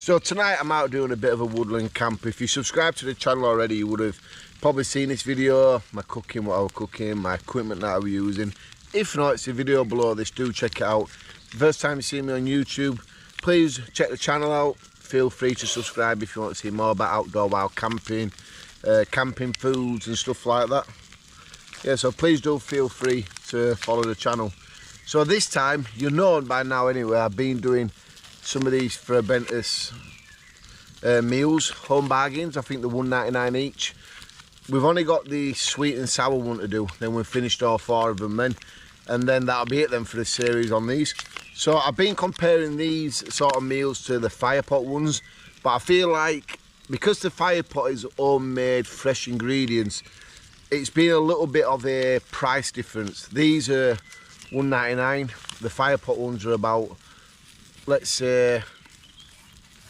So tonight I'm out doing a bit of a woodland camp. If you subscribe to the channel already, you would have probably seen this video, my cooking, what I was cooking, my equipment that I was using. If not, it's a video below this, do check it out. First time you see me on YouTube, please check the channel out. Feel free to subscribe if you want to see more about outdoor wild camping, camping foods and stuff like that. Yeah, so please do feel free to follow the channel. So this time, you know by now anyway, I've been doing some of these for bentos meals, home bargains. I think they're $1.99 each. We've only got the sweet and sour one to do, then we've finished all 4 of them then, and then that'll be it then for the series on these. So I've been comparing these sort of meals to the fire pot ones, but I feel like because the fire pot is homemade fresh ingredients, it's been a little bit of a price difference. These are $1.99, the fire pot ones are about, let's say,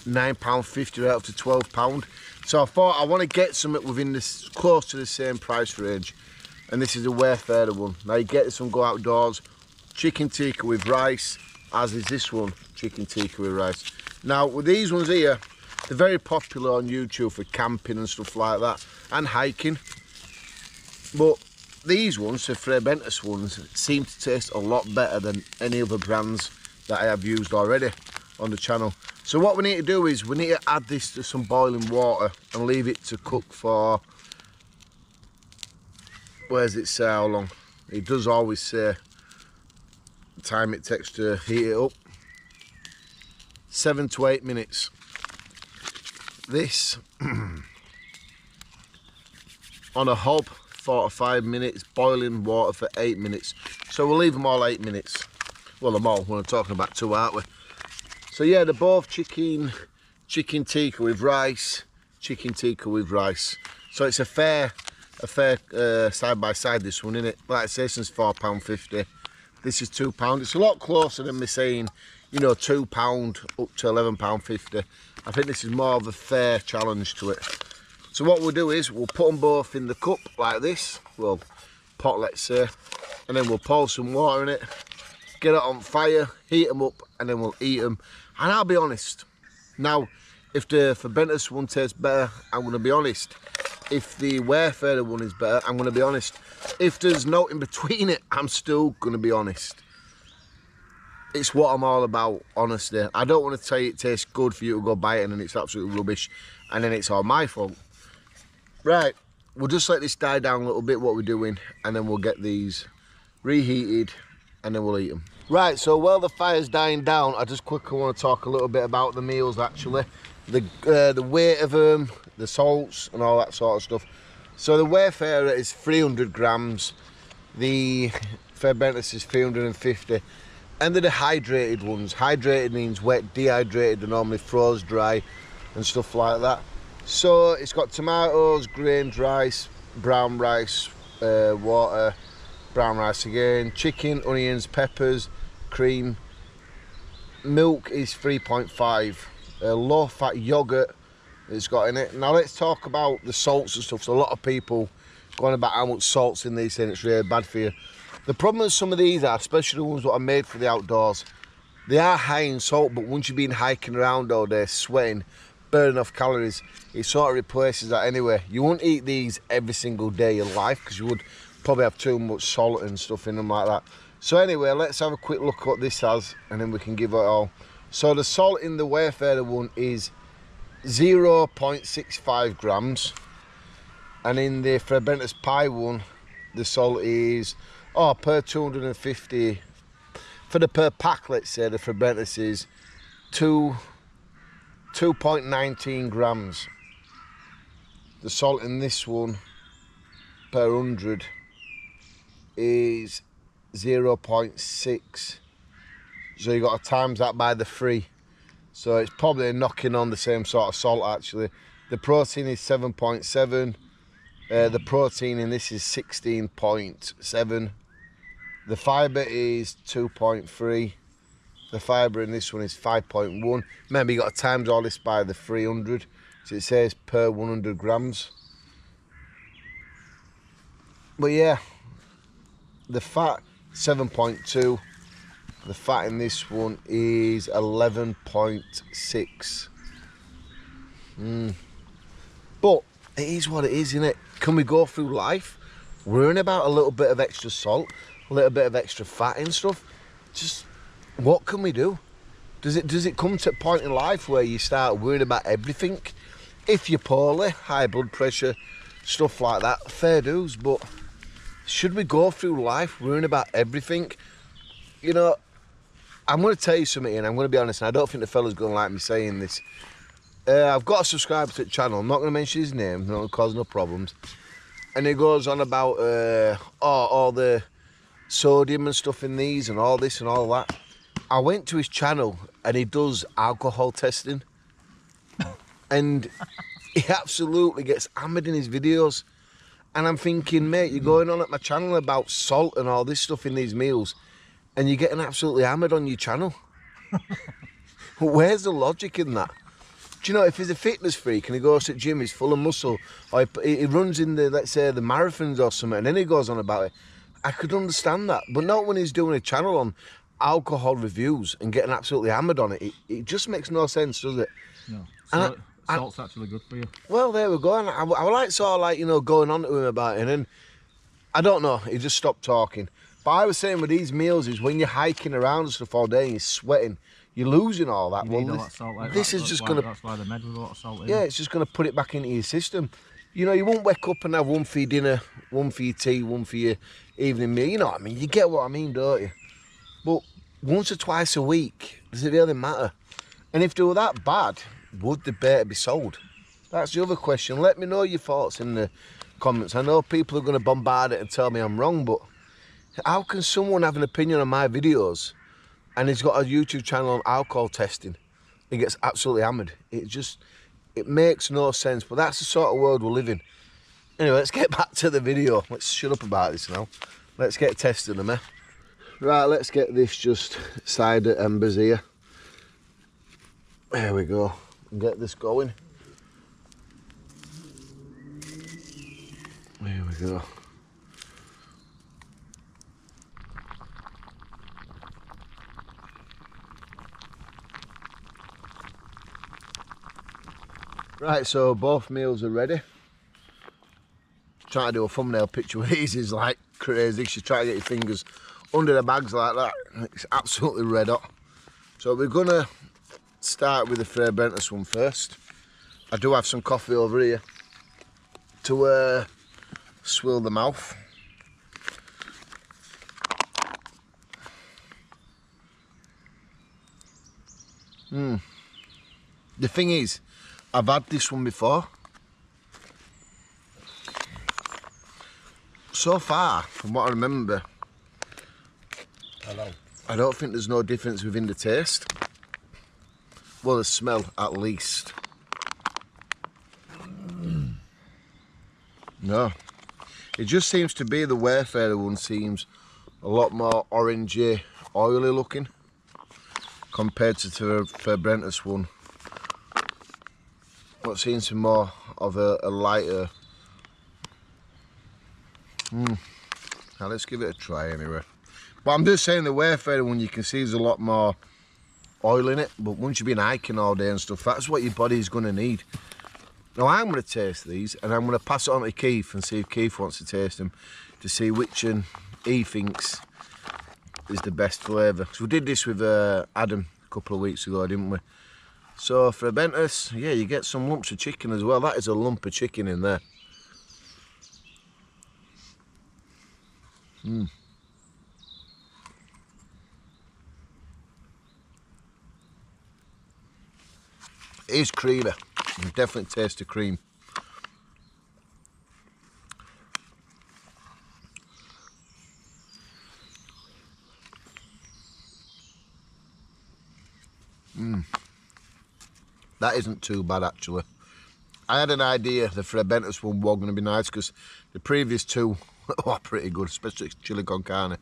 £9.50 right up to £12. So I thought I want to get something within this, close to the same price range, and this is a wayfayrer one. Now you get this one, go outdoors, chicken tikka with rice, as is this one, chicken tikka with rice. Now with these ones here, they're very popular on YouTube for camping and stuff like that, and hiking. But these ones, the fray bentos ones, seem to taste a lot better than any other brands that I have used already on the channel. So what we need to do is we need to add this to some boiling water and leave it to cook for, where does it say how long? It does always say the time it takes to heat it up. 7 to 8 minutes. This on a hob, 4 to 5 minutes, boiling water for 8 minutes. So we'll leave them all 8 minutes. Well, them all, we're talking about 2, aren't we? So yeah, they're both chicken tikka with rice, chicken tikka with rice. So it's a fair side by side, this one, isn't it? Like I say, since £4.50, this is £2. It's a lot closer than me saying, you know, £2 up to £11.50. I think this is more of a fair challenge to it. So what we'll do is we'll put them both in the cup like this, well, pot, let's say, and then we'll pour some water in it, get it on fire, heat them up, and then we'll eat them. And I'll be honest, now if the bentos one tastes better, I'm going to be honest. If the wayfayrer one is better, I'm going to be honest. If there's no in between it, I'm still going to be honest. It's what I'm all about, honestly. I don't want to tell you it tastes good for you to go buy it and then it's absolutely rubbish and then it's all my fault. Right, we'll just let this die down a little bit, what we're doing, and then we'll get these reheated and then we'll eat them. Right, so while the fire's dying down, I just quickly want to talk a little bit about the meals actually. The weight of them, the salts and all that sort of stuff. So the wayfayrer is 300 grams, the fray bentos is 350, and they're the hydrated ones. Hydrated means wet, dehydrated, they're normally froze dry and stuff like that. So it's got tomatoes, grained rice, brown rice, water, brown rice again, chicken, onions, peppers, cream. Milk is 3.5. Low fat yogurt it's got in it. Now let's talk about the salts and stuff. So a lot of people going about how much salt's in these, saying it's really bad for you. The problem with some of these are, especially the ones that are made for the outdoors, they are high in salt, but once you've been hiking around all day, sweating, burning off calories, it sort of replaces that anyway. You wouldn't eat these every single day of your life because you would probably have too much salt and stuff in them like that. So anyway, let's have a quick look at what this has and then we can give it all. So the salt in the wayfayrer one is 0.65 grams, and in the fray bentos pie one the salt is per 250 for the per pack, let's say. The fray bentos is 2.19 grams. The salt in this one per 100 is 0.6, so you got to times that by the 3, so it's probably knocking on the same sort of salt actually. The protein is 7.7, the protein in this is 16.7, the fibre is 2.3, the fibre in this one is 5.1. Remember, you got to times all this by the 300, so it says per 100 grams. But yeah, the fat 7.2, the fat in this one is 11.6. But it is what it is, isn't it? Can we go through life worrying about a little bit of extra salt, a little bit of extra fat and stuff? Just what can we do? Does it come to a point in life where you start worrying about everything? If you're poorly, high blood pressure, stuff like that, fair dues, but should we go through life worrying about everything? You know, I'm going to tell you something, and I'm going to be honest, and I don't think the fella's going to like me saying this. I've got a subscriber to the channel. I'm not going to mention his name, not going to cause no problems. And he goes on about all the sodium and stuff in these and all this and all that. I went to his channel and he does alcohol testing. And he absolutely gets hammered in his videos. And I'm thinking, mate, you're going on at my channel about salt and all this stuff in these meals, and you're getting absolutely hammered on your channel. Where's the logic in that? Do you know, if he's a fitness freak and he goes to the gym, he's full of muscle, or he runs in the, let's say, the marathons or something, and then he goes on about it, I could understand that. But not when he's doing a channel on alcohol reviews and getting absolutely hammered on it. It just makes no sense, does it? No. Salt's actually good for you. Well, there we go. And I like sort of like, you know, going on to him about it, and then, I don't know, he just stopped talking. But I was saying with these meals is when you're hiking around and stuff all day and you're sweating, you're losing all that. You need all that salt like this that. is just going to... That's why they're made with a lot of salt in. Yeah, it's just going to put it back into your system. You know, you won't wake up and have one for your dinner, one for your tea, one for your evening meal. You know what I mean? You get what I mean, don't you? But once or twice a week, does it really matter? And if they were that bad, would they better be sold? That's the other question. Let me know your thoughts in the comments. I know people are going to bombard it and tell me I'm wrong, but how can someone have an opinion on my videos and he's got a YouTube channel on alcohol testing? He gets absolutely hammered. It makes no sense, but that's the sort of world we live in. Anyway, let's get back to the video. Let's shut up about this now. Let's get testing them, eh? Right, let's get this just side at embers here. There we go. Get this going. There we go. Right, so both meals are ready. Trying to do a thumbnail picture with these is like crazy. You try to get your fingers under the bags like that. It's absolutely red hot. So we're gonna start with the fray bentos one first. I do have some coffee over here to swill the mouth. The thing is, I've had this one before. So far, from what I remember, I don't think there's no difference within the taste. Well, the smell, at least. No. It just seems to be the Wayfayrer one seems a lot more orangey, oily looking compared to the fray bentos one. What seems to be more of a lighter. Now let's give it a try anyway. But I'm just saying the Wayfayrer one, you can see there's a lot more oil in it, but once you've been hiking all day and stuff, that's what your body's going to need. Now I'm going to taste these and I'm going to pass it on to Keith and see if Keith wants to taste them to see which one he thinks is the best flavour. So we did this with Adam a couple of weeks ago, didn't we? So for a bentos, yeah, you get some lumps of chicken as well. That is a lump of chicken in there. It is creamy. You can definitely taste the cream. That isn't too bad actually. I had an idea the fray bentos one was going to be nice because the previous two were pretty good, especially chili con carne.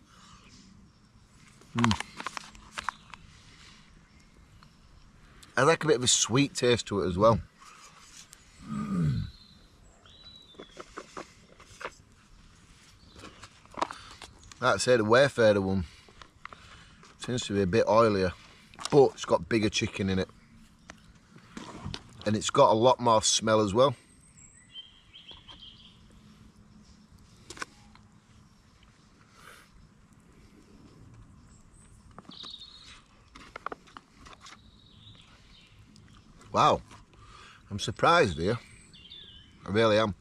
I like a bit of a sweet taste to it as well. Like I say, the Wayfayrer one seems to be a bit oilier, but it's got bigger chicken in it. And it's got a lot more smell as well. Wow, I'm surprised here. I really am.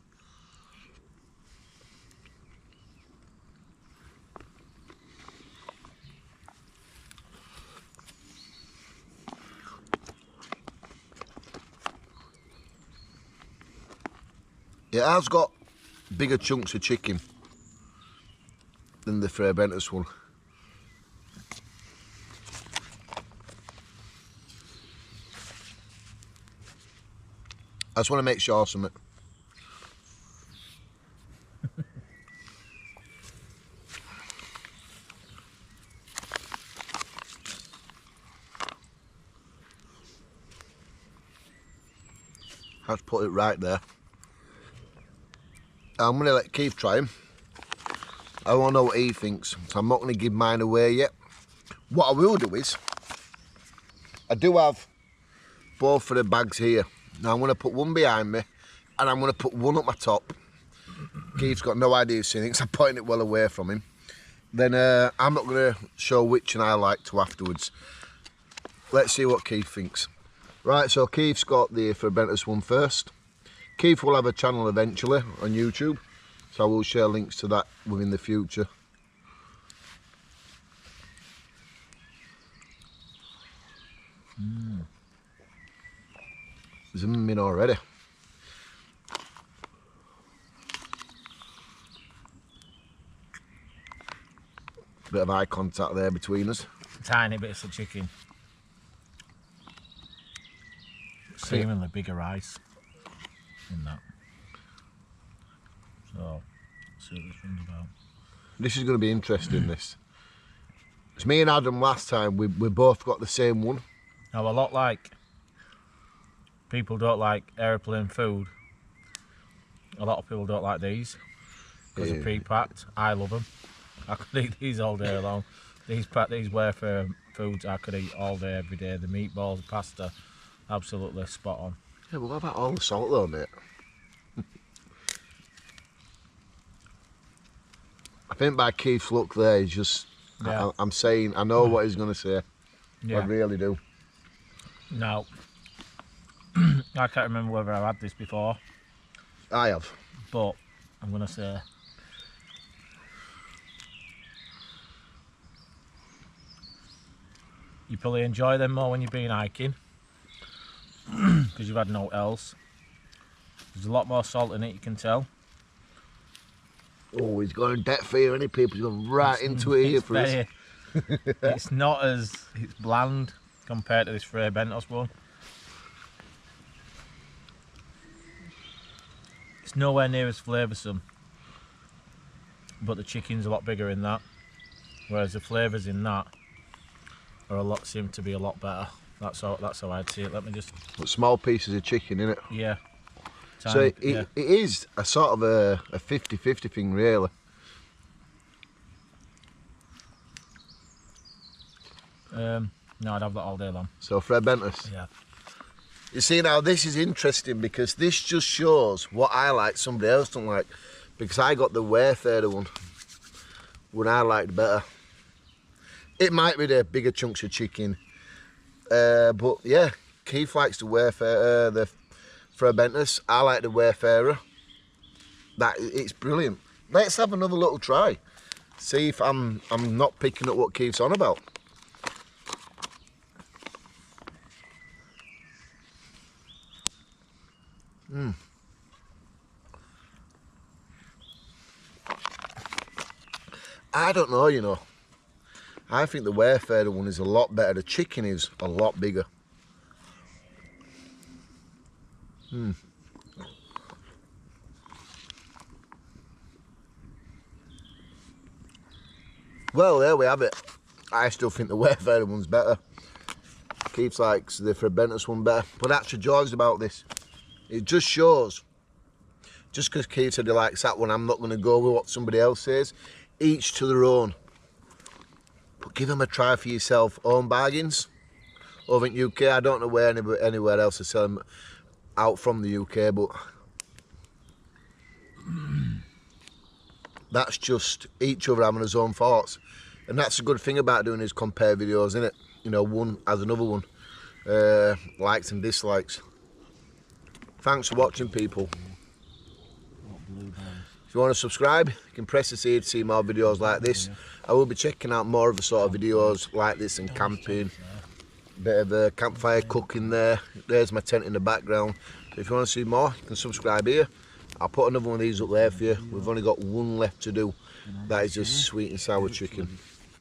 It has got bigger chunks of chicken than the fray bentos one. I just want to make sure something. Let's put it right there. I'm going to let Keith try him. I want to know what he thinks, so I'm not going to give mine away yet. What I will do is, I do have both of the bags here. Now I'm going to put one behind me, and I'm going to put one up my top. Keith's got no idea so he thinks I'm putting it well away from him. Then I'm not going to show which one I like to afterwards. Let's see what Keith thinks. Right, so Keith's got the fray bentos one first. Keith will have a channel eventually on YouTube, so I will share links to that within the future. Zooming in already. Bit of eye contact there between us. Tiny bits of chicken. Seemingly bigger ice in that. So, see what this one's about. This is going to be interesting, this. It's me and Adam last time, we both got the same one. Now, a lot like people don't like aeroplane food, a lot of people don't like these because they're pre-packed. I love them. I could eat these all day long. These wayfayrer foods I could eat all day, every day. The meatballs, the pasta, absolutely spot on. Yeah, but what about all the salt though, mate? I think by Keith's look there, he's just, yeah. I'm saying, I know what he's going to say. Yeah. I really do. Now, I can't remember whether I've had this before. I have. But I'm going to say you probably enjoy them more when you've been hiking because you've had no else. There's a lot more salt in it, you can tell. Oh, he's got a debt fear, any people. He's gone right into it here for us. It's not as, it's bland compared to this fray bentos one. It's nowhere near as flavoursome, but the chicken's a lot bigger in that, whereas the flavours in that are seem to be a lot better. That's how I'd see it. Let me just. But small pieces of chicken, innit? Yeah. So it is a sort of a 50-50 thing, really. No, I'd have that all day long. So fray bentos. Yeah. You see now, this is interesting because this just shows what I like somebody else don't like. Because I got the wayfayrer one I liked better. It might be the bigger chunks of chicken, but yeah, Keith likes the wayfayrer, the fray bentos. I like the wayfayrer. It's brilliant. Let's have another little try. See if I'm not picking up what Keith's on about. I don't know, you know. I think the wayfayrer one is a lot better. The chicken is a lot bigger. Well, there we have it. I still think the wayfayrer one's better. Keith likes the fray bentos one better. But that's the joys about this. It just shows, just because Keith said he likes that one, I'm not going to go with what somebody else says. Each to their own. But give them a try for yourself. Own bargains over in UK. I don't know where anywhere else is selling. out from the UK, but that's just each other having his own thoughts. And that's a good thing about doing these compare videos, isn't it? You know, one as another one. Likes and dislikes. Thanks for watching, people. If you want to subscribe, you can press this here to see more videos like this. I will be checking out more of the sort of videos like this and camping. Bit of a campfire cooking there. There's my tent in the background. So if you want to see more, you can subscribe here. I'll put another one of these up there for you. We've only got one left to do. That is just sweet and sour chicken.